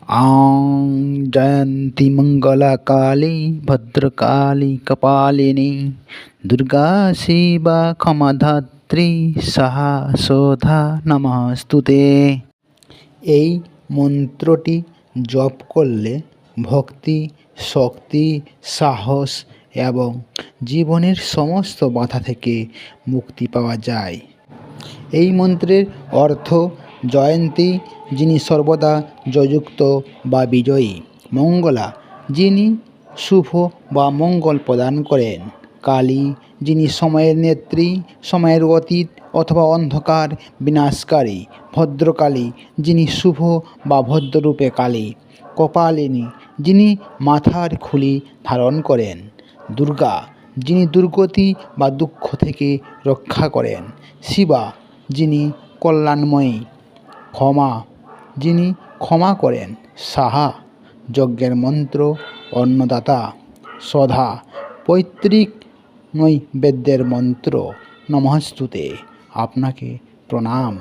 जयंती मंगला काली भद्रकाली कपालिनी दुर्गा शिवा क्षमाधात्री साहा सोधा नमस्तुते। এই মন্ত্রটি জপ করলে ভক্তি, শক্তি, সাহস এবং জীবনের সমস্ত বাধা থেকে মুক্তি পাওয়া যায়। এই মন্ত্রের অর্থ জয়ন্তী, যিনি সর্বদা জয়যুক্ত বা বিজয়ী; মঙ্গলা, যিনি শুভ বা মঙ্গল প্রদান করেন; কালী, যিনি সময়ের নেত্রী, সময়ের অতীত অথবা অন্ধকার বিনাশকারী; ভদ্রকালী, যিনি শুভ বা ভদ্ররূপে কালী; কপালিনী, যিনি মাথার খুলি ধারণ করেন; দুর্গা, যিনি দুর্গতি বা দুঃখ থেকে রক্ষা করেন; শিবা, যিনি কল্যাণময়ী; ক্ষমা, যিনি ক্ষমা করেন; সাহা, যজ্ঞের মন্ত্র, অন্নদাতা; সোধা, পৈতৃক নৈবেদ্যের মন্ত্র। নমস্তুতে, আপনাকে প্রণাম।